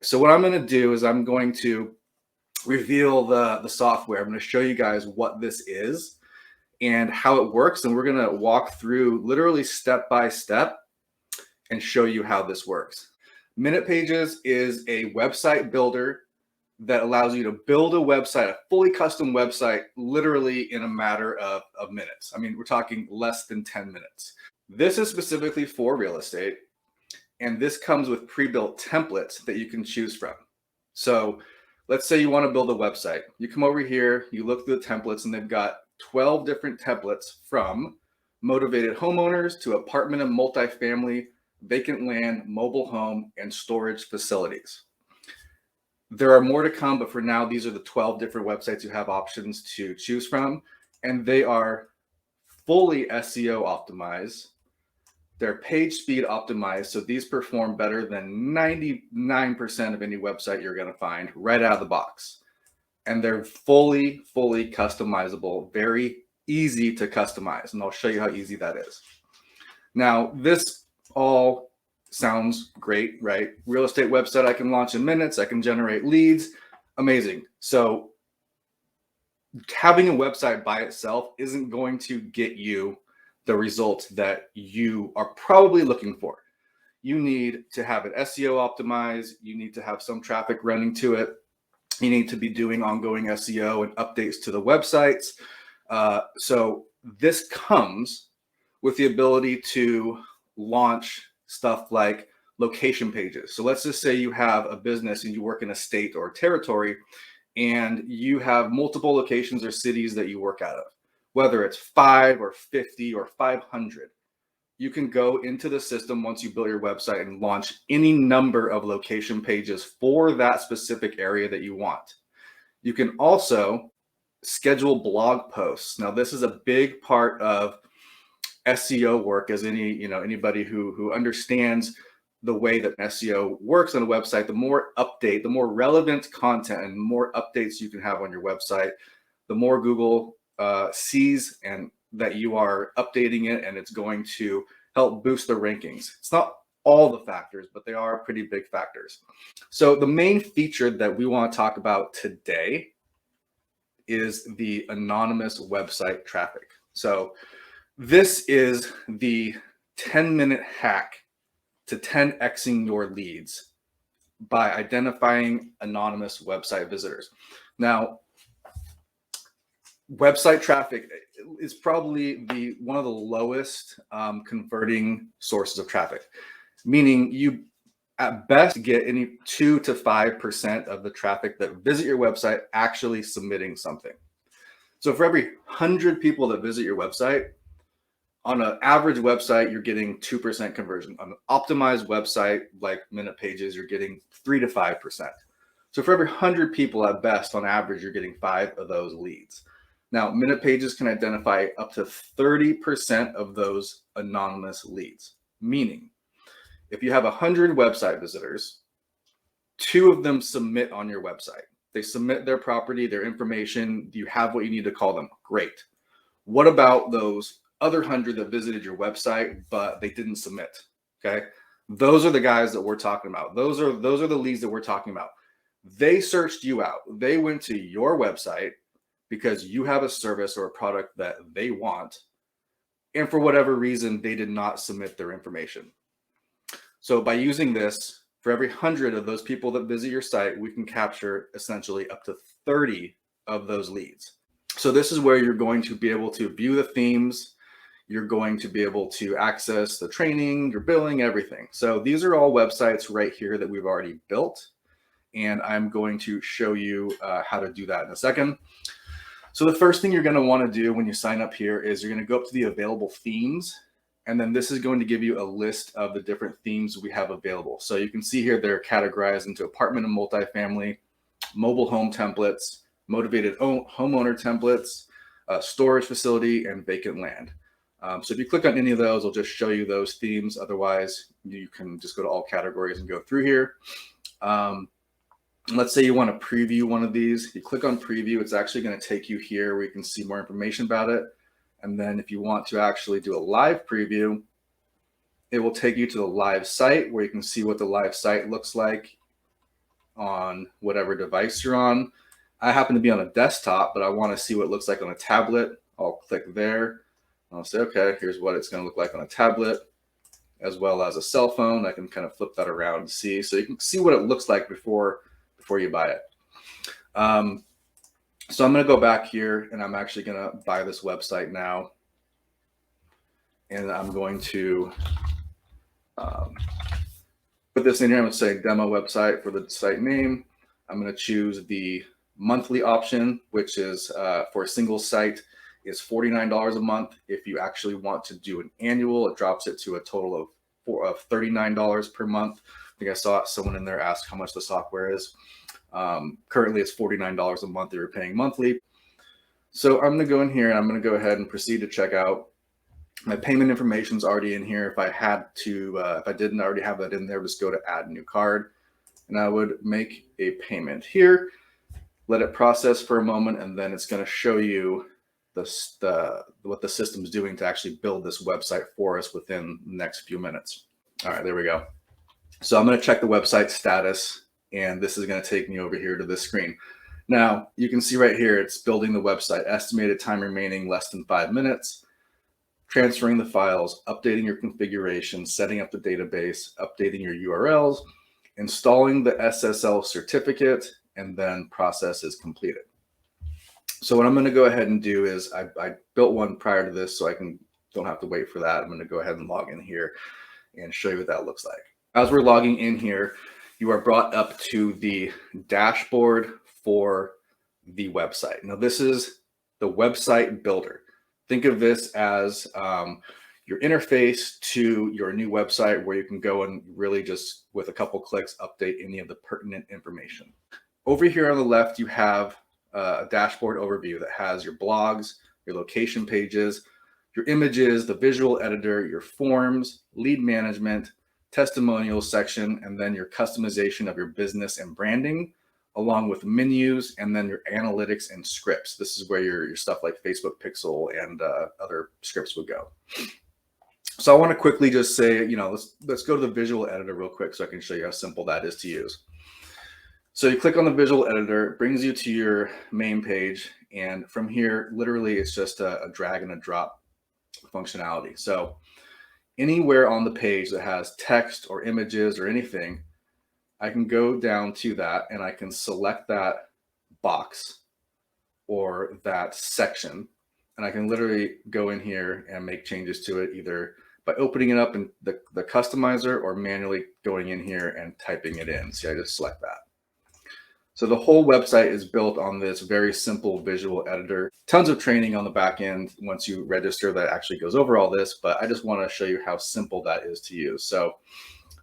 So what I'm going to do is I'm going to reveal the software. I'm going to show you guys what this is and how it works. And we're going to walk through literally step by step and show you how this works. Minute Pages is a website builder that allows you to build a website, a fully custom website, literally in a matter of minutes. I mean, we're talking less than 10 minutes. This is specifically for real estate, and this comes with pre-built templates that you can choose from. So let's say you want to build a website. You come over here, you look through the templates, and they've got 12 different templates from motivated homeowners to apartment and multifamily, vacant land, mobile home, and storage facilities. There are more to come, but for now, these are the 12 different websites you have options to choose from, and they are fully SEO optimized. They're page speed optimized, so these perform better than 99% of any website you're going to find right out of the box. And they're fully customizable, very easy to customize, and I'll show you how easy that is. Now, this all sounds great, right? Real estate website I can launch in minutes, I can generate leads, amazing. So having a website by itself isn't going to get you the results that you are probably looking for. You need to have it SEO optimized, you need to have some traffic running to it, you need to be doing ongoing SEO and updates to the websites. So this comes with the ability to launch stuff like location pages. So let's just say you have a business and you work in a state or territory and you have multiple locations or cities that you work out of, whether it's 5 or 50 or 500. You can go into the system once you build your website and launch any number of location pages for that specific area that you want. You can also schedule blog posts. Now, this is a big part of SEO work, as anybody who understands the way that SEO works on a website. The more relevant content and more updates you can have on your website, the more Google sees and that you are updating it, and it's going to help boost the rankings. It's not all the factors, but they are pretty big factors. So the main feature that we want to talk about today is the anonymous website traffic. So this is the 10-minute hack to 10xing your leads by identifying anonymous website visitors. Now, website traffic is probably one of the lowest converting sources of traffic, meaning you at best get any 2 to 5% of the traffic that visit your website actually submitting something. So for every 100 people that visit your website, on an average website, you're getting 2% conversion. On an optimized website like Minute Pages, you're getting 3 to 5%. So for every 100 people at best, on average, you're getting 5 of those leads. Now, Minute Pages can identify up to 30% of those anonymous leads, meaning if you have 100 website visitors, 2 of them submit on your website. They submit their property, their information. You have what you need to call them. Great. What about those other 100 that visited your website, but they didn't submit? Okay. Those are the guys that we're talking about. Those are the leads that we're talking about. They searched you out. They went to your website because you have a service or a product that they want. And for whatever reason, they did not submit their information. So by using this, for every 100 of those people that visit your site, we can capture essentially up to 30 of those leads. So this is where you're going to be able to view the themes. You're going to be able to access the training, your billing, everything. So these are all websites right here that we've already built. And I'm going to show you how to do that in a second. So the first thing you're going to want to do when you sign up here is you're going to go up to the available themes. And then this is going to give you a list of the different themes we have available. So you can see here they're categorized into apartment and multifamily, mobile home templates, motivated homeowner templates, storage facility, and vacant land. So if you click on any of those, it'll just show you those themes. Otherwise, you can just go to all categories and go through here. Let's say you want to preview one of these. You click on preview. It's actually going to take you here where you can see more information about it. And then if you want to actually do a live preview, it will take you to the live site where you can see what the live site looks like. on whatever device you're on. I happen to be on a desktop, but I want to see what it looks like on a tablet. I'll click there. I'll say, okay, here's what it's going to look like on a tablet, as well as a cell phone. I can kind of flip that around and see, so you can see what it looks like before you buy it. So I'm going to go back here, and I'm actually going to buy this website now. And I'm going to put this in here. I'm going to say demo website for the site name. I'm going to choose the monthly option, which is for a single site is $49 a month. If you actually want to do an annual, it drops it to a total of $39 per month. I think I saw someone in there ask how much the software is. Currently it's $49 a month that you're paying monthly. So I'm going to go in here and I'm going to go ahead and proceed to check out. My payment information is already in here. If I had to, if I didn't already have that in there, just go to add new card, and I would make a payment here. Let it process for a moment, and then it's going to show you what the system's doing to actually build this website for us within the next few minutes. All right, there we go. So I'm going to check the website status, and this is going to take me over here to this screen. Now you can see right here, it's building the website. Estimated time remaining less than 5 minutes. Transferring the files, updating your configuration, setting up the database, updating your URLs, installing the SSL certificate, and then process is completed. So what I'm going to go ahead and do is I built one prior to this, so I don't have to wait for that. I'm going to go ahead and log in here and show you what that looks like. As we're logging in here, you are brought up to the dashboard for the website. Now this is the website builder. Think of this as your interface to your new website, where you can go and really just with a couple clicks update any of the pertinent information. Over here on the left, you have a dashboard overview that has your blogs, your location pages, your images, the visual editor, your forms, lead management, testimonials section, and then your customization of your business and branding, along with menus, and then your analytics and scripts. This is where your stuff like Facebook Pixel and other scripts would go. So I want to quickly just say, let's go to the visual editor real quick so I can show you how simple that is to use. So you click on the visual editor, it brings you to your main page. And from here, literally it's just a drag and a drop functionality. So anywhere on the page that has text or images or anything, I can go down to that and I can select that box or that section, and I can literally go in here and make changes to it either by opening it up in the customizer or manually going in here and typing it in. See, I just select that. So the whole website is built on this very simple visual editor. Tons of training on the back end once you register that actually goes over all this, but I just want to show you how simple that is to use. So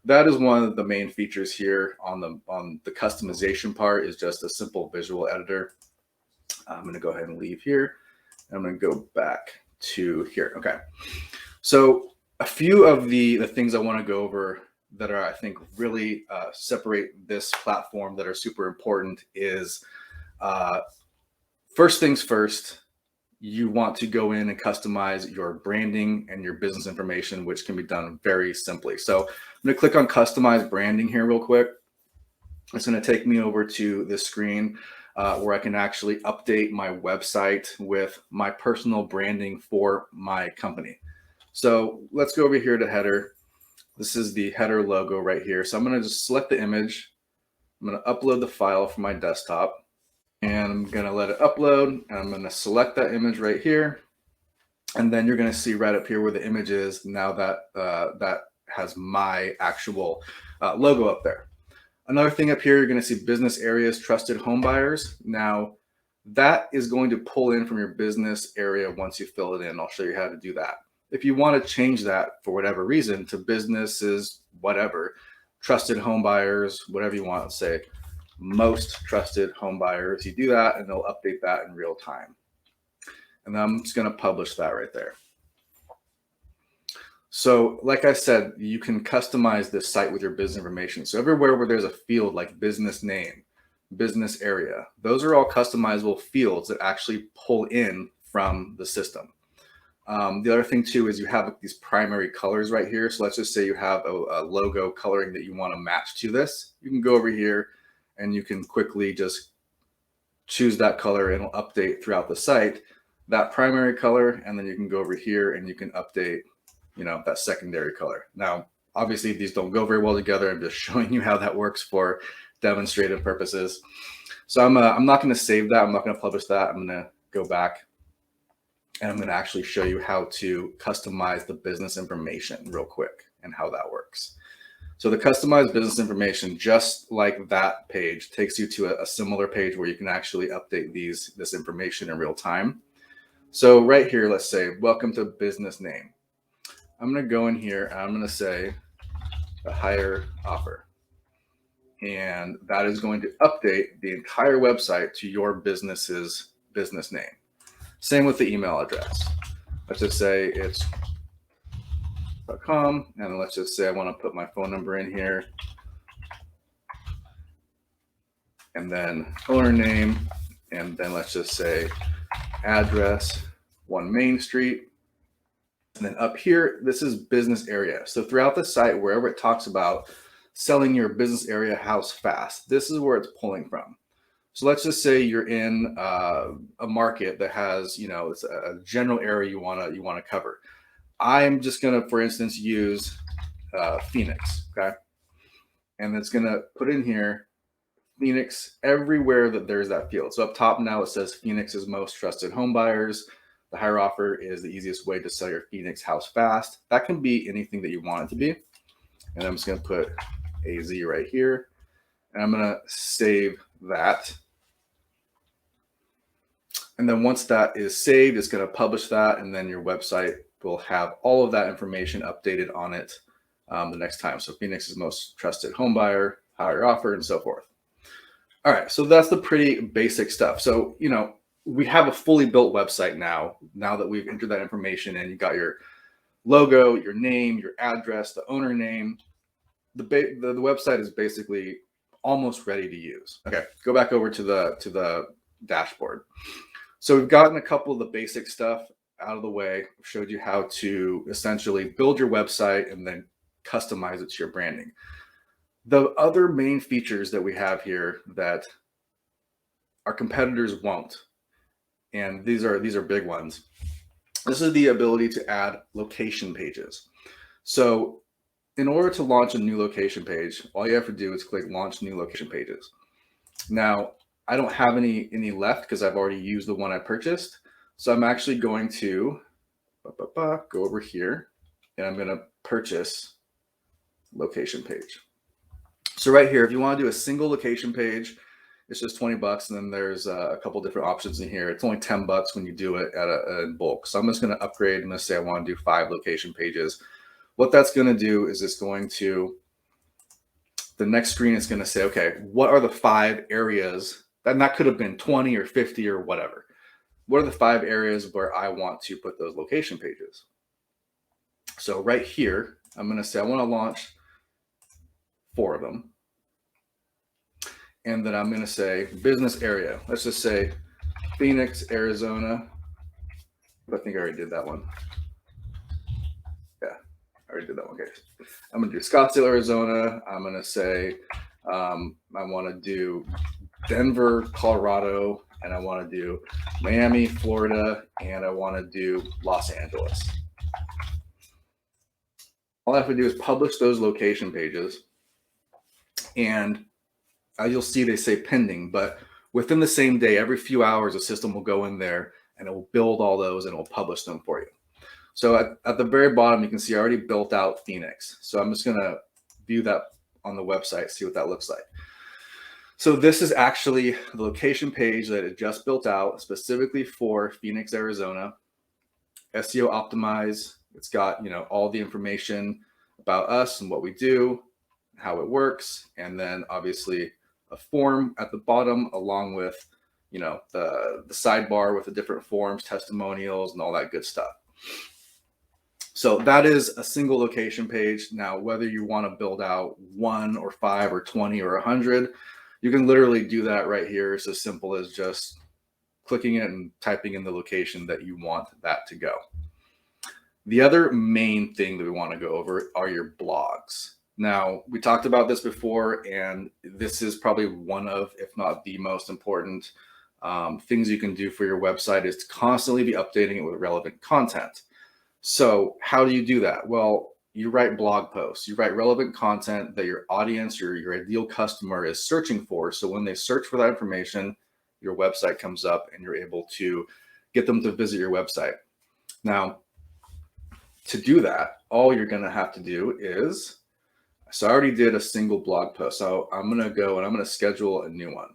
that is one of the main features here on the customization part, is just a simple visual editor. I'm going to go ahead and leave here. I'm going to go back to here. Okay. So a few of the things I want to go over that are, I think, really separate this platform that are super important is first things first, you want to go in and customize your branding and your business information, which can be done very simply. So I'm going to click on customize branding here real quick. It's going to take me over to this screen where I can actually update my website with my personal branding for my company. So let's go over here to header. This is the header logo right here. So I'm going to just select the image. I'm going to upload the file from my desktop. And I'm going to let it upload, and I'm going to select that image right here. And then you're going to see right up here where the image is. Now that that has my actual logo up there. Another thing up here, you're going to see business areas, trusted home buyers. Now that is going to pull in from your business area once you fill it in. I'll show you how to do that. If you want to change that for whatever reason to businesses, whatever, trusted home buyers, whatever you want to say, most trusted home buyers, you do that and they'll update that in real time. And then I'm just going to publish that right there. So like I said, you can customize this site with your business information. So everywhere where there's a field like business name, business area, those are all customizable fields that actually pull in from the system. The other thing too is you have these primary colors right here. So let's just say you have a logo coloring that you want to match to this. You can go over here and you can quickly just choose that color and it'll update throughout the site, that primary color, and then you can go over here and you can update, that secondary color. Now, obviously these don't go very well together. I'm just showing you how that works for demonstrative purposes. So I'm not going to save that. I'm not going to publish that. I'm going to go back and I'm going to actually show you how to customize the business information real quick and how that works. So the customized business information, just like that page, takes you to a similar page where you can actually update this information in real time. So right here, let's say, welcome to business name. I'm going to go in here and I'm going to say a higher offer. And that is going to update the entire website to your business's business name. Same with the email address. Let's just say it's .com, and let's just say I want to put my phone number in here, and then owner name, and then let's just say address 1 Main Street. And then up here, this is business area. So throughout the site, wherever it talks about selling your business area house fast, this is where it's pulling from. So let's just say you're in a market that has, it's a general area you want to cover. I'm just going to, for instance, use Phoenix, okay? And it's going to put in here Phoenix everywhere that there's that field. So up top now it says Phoenix's most trusted home buyers. The higher offer is the easiest way to sell your Phoenix house fast. That can be anything that you want it to be. And I'm just going to put AZ right here. And I'm going to save that. And then once that is saved, it's going to publish that. And then your website will have all of that information updated on it the next time. So Phoenix's most trusted home buyer, higher offer, and so forth. All right, so that's the pretty basic stuff. So, we have a fully built website now that we've entered that information and you got your logo, your name, your address, the owner name. The website is basically almost ready to use. Okay, go back over to the dashboard. So we've gotten a couple of the basic stuff out of the way. I've showed you how to essentially build your website and then customize it to your branding. The other main features that we have here that our competitors won't, and these are big ones. This is the ability to add location pages. So in order to launch a new location page, all you have to do is click launch new location pages. Now, I don't have any left because I've already used the one I purchased. So I'm actually going to go over here and I'm going to purchase location page. So right here, if you want to do a single location page, it's just $20. And then there's a couple different options in here. It's only $10 when you do it in bulk. So I'm just going to upgrade. I'm going to say I want to do 5 location pages. What that's going to do is it's going to, the next screen is going to say, okay, what are the 5 areas? And that could have been 20 or 50 or whatever. What are the 5 areas where I want to put those location pages? So right here, I'm going to say I want to launch 4 of them. And then I'm going to say business area. Let's just say Phoenix, Arizona. I think I already did that one. Yeah, I already did that one. Okay. I'm going to do Scottsdale, Arizona. I'm going to say I want to do Denver, Colorado, and I want to do Miami, Florida, and I want to do Los Angeles. All I have to do is publish those location pages, and you'll see they say pending, but within the same day, every few hours, the system will go in there and it will build all those and it will publish them for you. So at the very bottom, you can see I already built out Phoenix. So I'm just going to view that on the website, see what that looks like. So this is actually the location page that it just built out specifically for Phoenix, Arizona. SEO optimized. It's got, all the information about us and what we do, how it works, and then obviously a form at the bottom along with, the sidebar with the different forms, testimonials, and all that good stuff. So that is a single location page. Now, whether you want to build out 1 or 5 or 20 or 100, you can literally do that right here. It's as simple as just clicking it and typing in the location that you want that to go. The other main thing that we want to go over are your blogs. Now, we talked about this before, and this is probably one of, if not the most important things you can do for your website is to constantly be updating it with relevant content. So how do you do that? Well, you write blog posts, you write relevant content that your audience, your ideal customer is searching for. So when they search for that information, your website comes up and you're able to get them to visit your website. Now, to do that, all you're going to have to do is, so I already did a single blog post. So I'm going to go and I'm going to schedule a new one.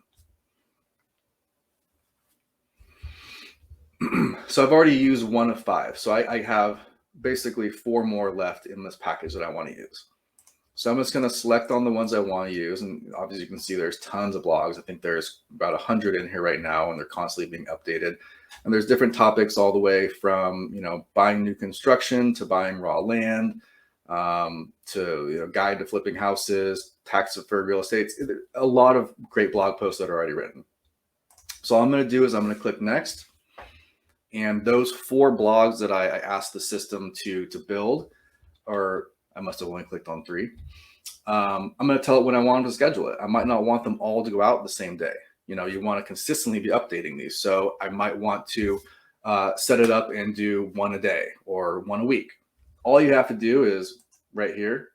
So I've already used 1 of 5. So I have basically 4 more left in this package that I want to use. So I'm just going to select on the ones I want to use. And obviously you can see there's tons of blogs. I think there's about 100 in here right now, and they're constantly being updated. And there's different topics all the way from, buying new construction to buying raw land, to, guide to flipping houses, tax deferred real estate. A lot of great blog posts that are already written. So all I'm going to do is I'm going to click next. And those 4 blogs that I asked the system to build, or I must have only clicked on 3. I'm going to tell it when I want to schedule it. I might not want them all to go out the same day. You want to consistently be updating these. So I might want to set it up and do 1 a day or 1 a week. All you have to do is right here,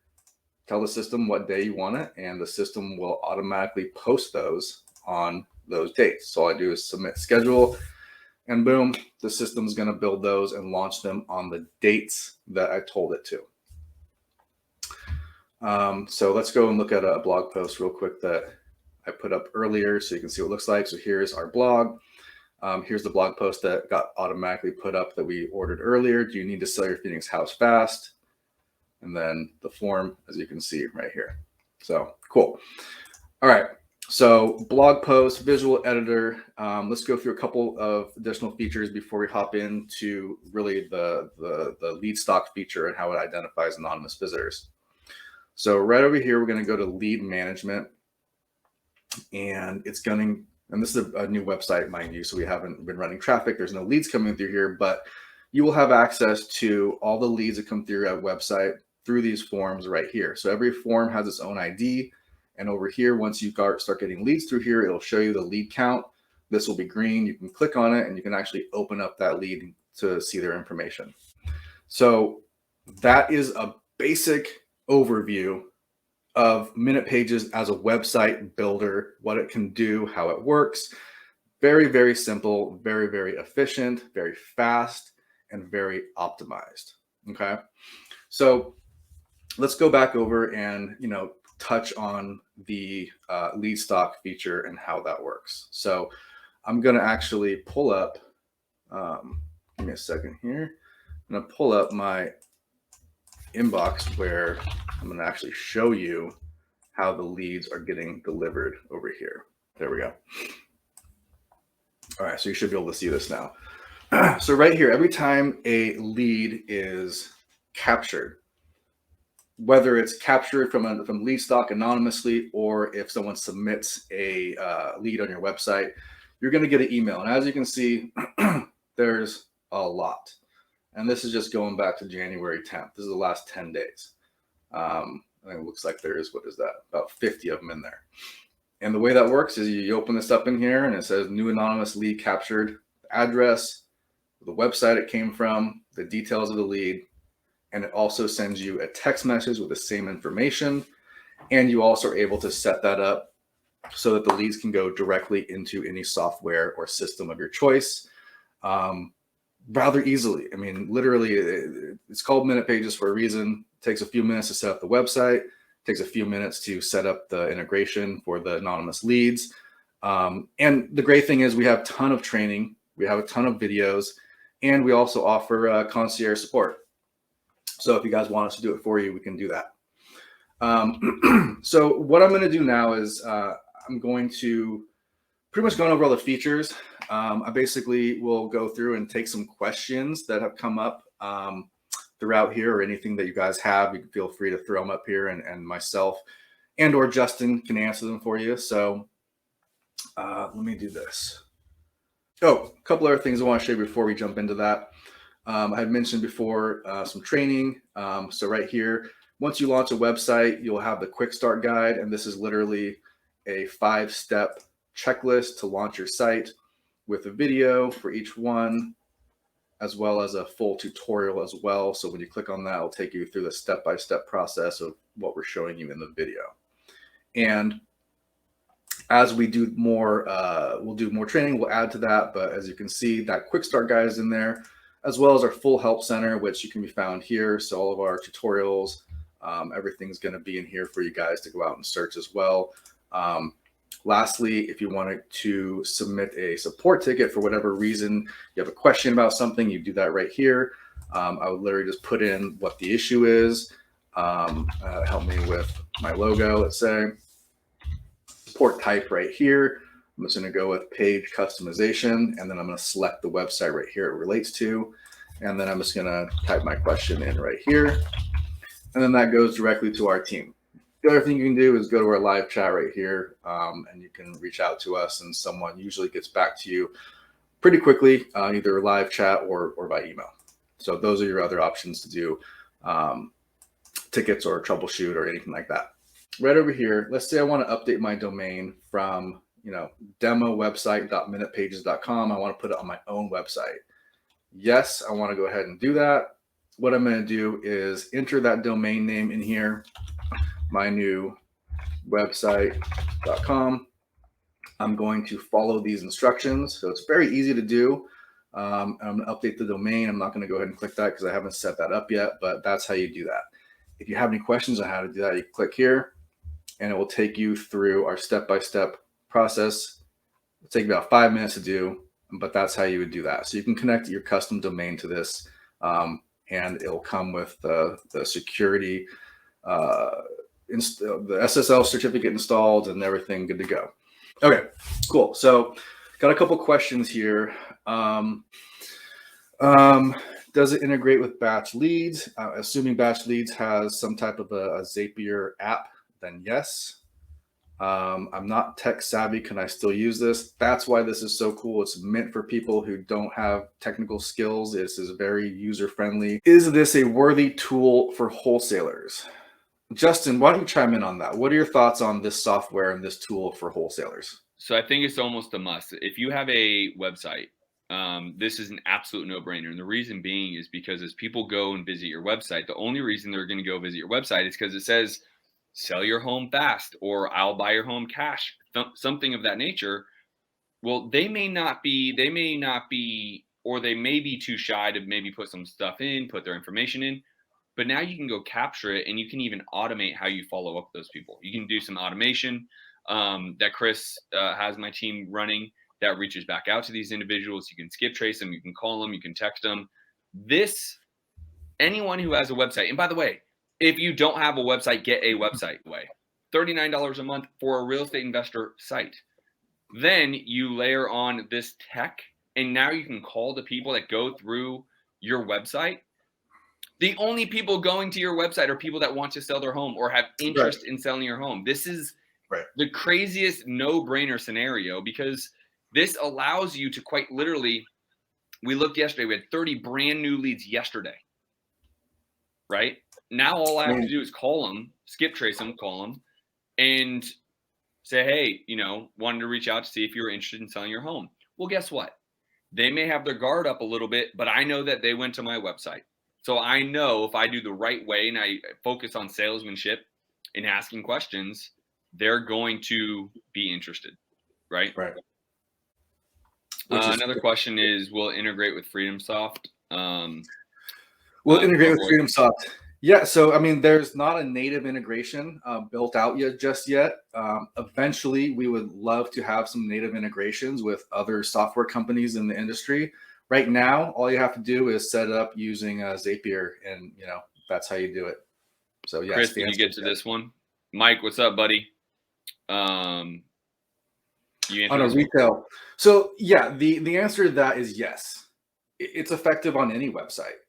tell the system what day you want it, and the system will automatically post those on those dates. So all I do is submit schedule, and boom, the system's going to build those and launch them on the dates that I told it to. So let's go and look at a blog post real quick that I put up earlier so you can see what it looks like. So here's our blog. Here's the blog post that got automatically put up that we ordered earlier. Do you need to sell your Phoenix house fast? And then the form, as you can see right here. So cool. All right. So blog post, visual editor. Let's go through a couple of additional features before we hop into really the lead stock feature and how it identifies anonymous visitors. So right over here, we're going to go to lead management, and and this is a new website, mind you, so we haven't been running traffic. There's no leads coming through here, but you will have access to all the leads that come through our website through these forms right here. So every form has its own ID. And over here, once you start getting leads through here, it'll show you the lead count. This will be green. You can click on it and you can actually open up that lead to see their information. So that is a basic overview of Minute Pages as a website builder, what it can do, how it works. Very, very simple, very, very efficient, very fast, and very optimized. Okay. So let's go back over and, touch on the lead stock feature and how that works. So I'm going to actually pull up, give me a second here. I'm going to pull up my inbox where I'm going to actually show you how the leads are getting delivered over here. There we go. All right, so you should be able to see this now. So right here, every time a lead is captured, whether it's captured from lead stock anonymously or if someone submits a lead on your website, you're going to get an email. And as you can see, there's a lot. And this is just going back to January 10th. This is the last 10 days. And it looks like there's, what is that? About 50 of them in there. And the way that works is you open this up in here and it says new anonymous lead captured, the address, the website it came from, the details of the lead. And it also sends you a text message with the same information. And you also are able to set that up so that the leads can go directly into any software or system of your choice rather easily. I mean, literally, it's called Minute Pages for a reason. It takes a few minutes to set up the website. It takes a few minutes to set up the integration for the anonymous leads. And the great thing is we have a ton of training. We have a ton of videos. And we also offer concierge support. So if you guys want us to do it for you, we can do that. So what I'm going to do now is I'm going to pretty much going over all the features. I basically will go through and take some questions that have come up throughout here, or anything that you guys have. You can feel free to throw them up here, and myself and or Justin can answer them for you. So let me do this. Oh, a couple other things I want to show you before we jump into that. I had mentioned before some training. So right here, Once you launch a website, you'll have the quick start guide. And this is literally a 5-step checklist to launch your site with a video for each one, as well as a full tutorial as well. So when you click on that, it'll take you through the step-by-step process of what we're showing you in the video. And as we do more, we'll do more training, we'll add to that. But as you can see, that quick start guide is in there, as well as our full help center, which you can be found here. So all of our tutorials, everything's going to be in here for you guys to go out and search as well. Lastly, if you wanted to submit a support ticket for whatever reason, you have a question about something, you do that right here. I would literally just put in what the issue is. Help me with my logo, let's say. Support type right here. I'm just going to go with page customization, and then I'm going to select the website right here it relates to. And then I'm just going to type my question in right here. And then that goes directly to our team. The other thing you can do is go to our live chat right here, and you can reach out to us, and someone usually gets back to you pretty quickly, either live chat or by email. So those are your other options to do tickets or troubleshoot or anything like that. Right over here, let's say I want to update my domain from demo website.minutepages.com. I want to put it on my own website. Yes, I want to go ahead and do that. What I'm going to do is enter that domain name in here, my new website.com. I'm going to follow these instructions. So it's very easy to do. I'm going to update the domain. I'm not going to go ahead and click that because I haven't set that up yet, but that's how you do that. If you have any questions on how to do that, you click here and it will take you through our step-by-step process. It'll take about 5 minutes to do, but that's how you would do that. So you can connect your custom domain to this, and it'll come with the security, the SSL certificate installed and everything good to go. Okay, cool. So got a couple questions here. Does it integrate with Batch Leads? Assuming Batch Leads has some type of a Zapier app, then yes. I'm not tech savvy. Can I still use this? That's why this is so cool. It's meant for people who don't have technical skills. This is very user friendly. Is this a worthy tool for wholesalers? Justin, why don't you chime in on that? What are your thoughts on this software and this tool for wholesalers? So I think it's almost a must. If you have a website, this is an absolute no-brainer. And the reason being is because as people go and visit your website, the only reason they're going to go visit your website is because it says, sell your home fast, or I'll buy your home cash, something of that nature. Well, they may not be, or they may be too shy to maybe put some stuff in, put their information in. But now you can go capture it, and you can even automate how you follow up with those people. You can do some automation that Chris has my team running that reaches back out to these individuals. You can skip trace them, you can call them, you can text them. Anyone who has a website, and by the way, if you don't have a website, get a website. $39 a month for a real estate investor site. Then you layer on this tech, and now you can call the people that go through your website. The only people going to your website are people that want to sell their home or have interest in selling your home. This is the craziest no-brainer scenario, because this allows you to quite literally, we looked yesterday, we had 30 brand new leads yesterday, right? Now all I have to do is call them, skip trace them, call them, and say, hey, wanted to reach out to see if you're interested in selling your home. Well, guess what? They may have their guard up a little bit, but I know that they went to my website. So I know if I do the right way and I focus on salesmanship and asking questions, they're going to be interested, right? Right. Another question is, will it integrate with FreedomSoft? Will it integrate with FreedomSoft? Yeah, so I mean, there's not a native integration built out just yet. Eventually, we would love to have some native integrations with other software companies in the industry. Right now, all you have to do is set it up using Zapier, and that's how you do it. So yes, Chris, did you get to this one? Mike, what's up, buddy? On a retail. So yeah, the answer to that is yes. It's effective on any website.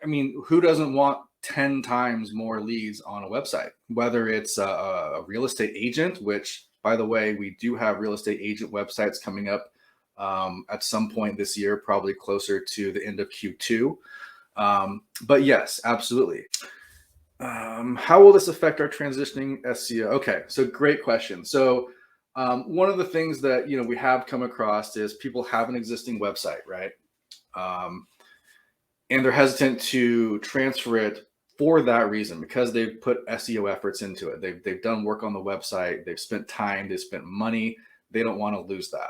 I mean, who doesn't want 10 times more leads on a website? Whether it's a real estate agent, which by the way, we do have real estate agent websites coming up at some point this year, probably closer to the end of Q2. But yes, absolutely. How will this affect our transitioning SEO? Okay, so great question. So one of the things that we have come across is people have an existing website, right? And they're hesitant to transfer it for that reason, because they've put SEO efforts into it. They've done work on the website. They've spent time. They've spent money. They don't want to lose that.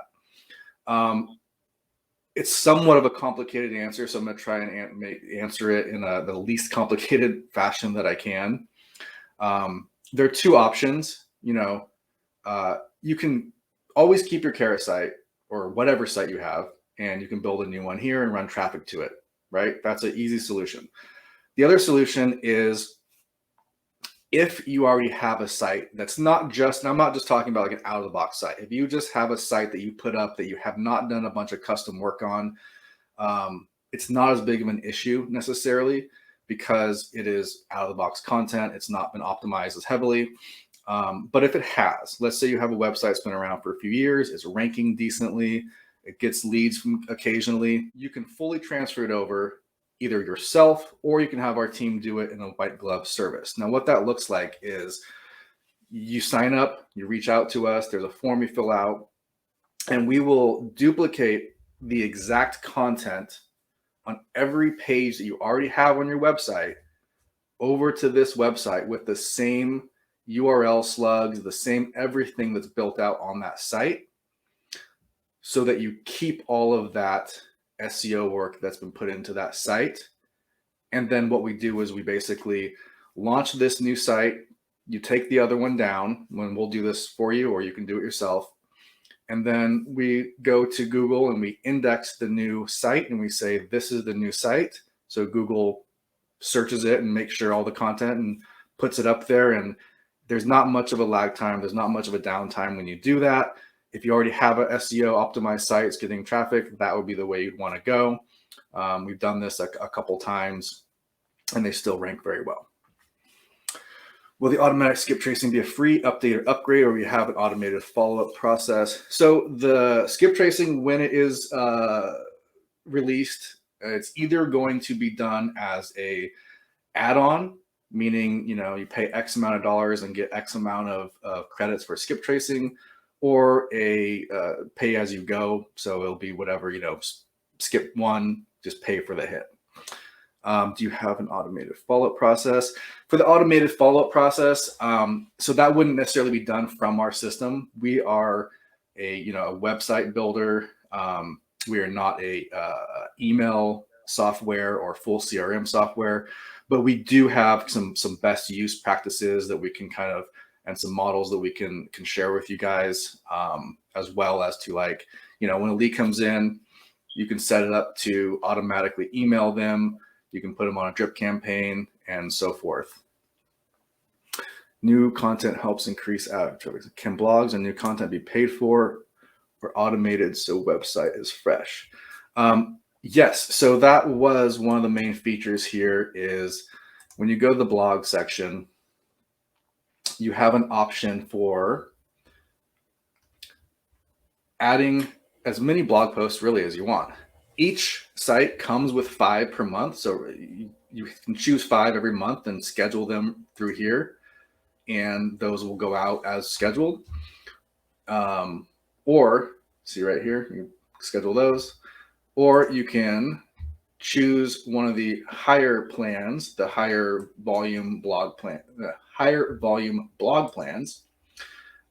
It's somewhat of a complicated answer, so I'm going to try and answer it in the least complicated fashion that I can. There are two options. You can always keep your Carrot site or whatever site you have, and you can build a new one here and run traffic to it, right? That's an easy solution. The other solution is, if you already have a site that's not just, and I'm not just talking about like an out of the box site. If you just have a site that you put up that you have not done a bunch of custom work on, it's not as big of an issue necessarily, because it is out of the box content. It's not been optimized as heavily. But if it has, let's say you have a website that's been around for a few years, it's ranking decently, it gets leads from occasionally, you can fully transfer it over either yourself, or you can have our team do it in a white glove service. Now, what that looks like is you sign up, you reach out to us, there's a form you fill out, and we will duplicate the exact content on every page that you already have on your website over to this website with the same URL slugs, the same everything that's built out on that site, so that you keep all of that SEO work that's been put into that site. And then what we do is we basically launch this new site. You take the other one down, when we'll do this for you, or you can do it yourself. And then we go to Google and we index the new site and we say, this is the new site. So Google searches it and makes sure all the content and puts it up there. And there's not much of a lag time. There's not much of a downtime when you do that. If you already have a SEO optimized site, it's getting traffic, that would be the way you'd want to go. We've done this a couple times and they still rank very well. Will the automatic skip tracing be a free update or upgrade, or we have an automated follow-up process? So the skip tracing, when it is released, it's either going to be done as a add-on, meaning you pay X amount of dollars and get X amount of credits for skip tracing, or a pay as you go. So it'll be whatever, skip one, just pay for the hit. Do you have an automated follow-up process? For the automated follow-up process, so that wouldn't necessarily be done from our system. We are a website builder. We are not a email software or full CRM software, but we do have some best use practices that we can and some models that we can share with you guys, as well as to when a lead comes in, you can set it up to automatically email them. You can put them on a drip campaign and so forth. New content helps increase ad traffic. Can blogs and new content be paid for or automated so website is fresh? Yes, so that was one of the main features here, is when you go to the blog section, you have an option for adding as many blog posts really as you want. Each site comes with 5 per month. So you can choose 5 every month and schedule them through here, and those will go out as scheduled. Or see right here, you schedule those, or you can choose one of the higher plans, the higher volume blog plan, the higher volume blog plans,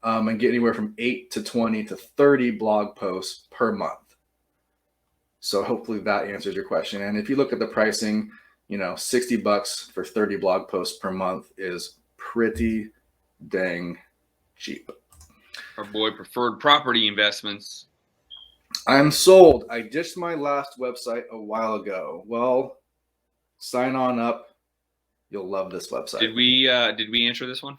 and get anywhere from 8 to 20 to 30 blog posts per month. So hopefully that answers your question. And if you look at the pricing, $60 for 30 blog posts per month is pretty dang cheap. Our boy Preferred Property Investments. I'm sold. I ditched my last website a while ago. Well, sign on up. You'll love this website. Did we answer this one?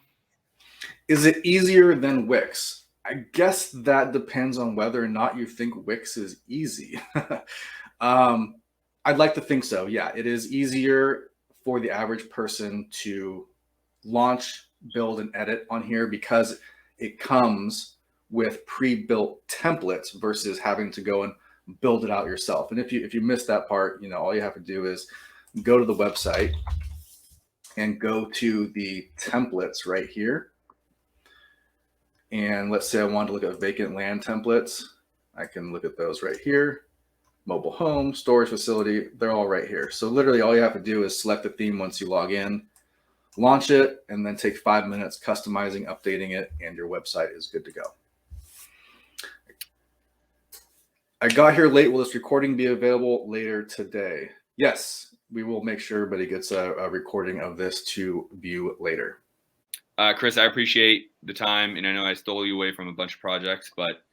Is it easier than Wix? I guess that depends on whether or not you think Wix is easy. I'd like to think so. Yeah, it is easier for the average person to launch, build, and edit on here because it comes with pre-built templates versus having to go and build it out yourself. And if you missed that part, all you have to do is go to the website and go to the templates right here. And let's say I want to look at vacant land templates. I can look at those right here. Mobile home, storage facility, they're all right here. So literally all you have to do is select the theme once you log in, launch it, and then take 5 minutes customizing, updating it, and your website is good to go. I got here late. Will this recording be available later today? Yes, we will make sure everybody gets a recording of this to view later. Chris, I appreciate the time, and I know I stole you away from a bunch of projects, but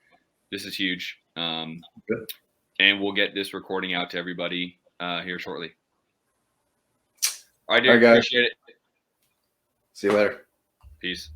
this is huge. Good. And we'll get this recording out to everybody here shortly. All right, All right, guys. Appreciate it. See you later. Peace.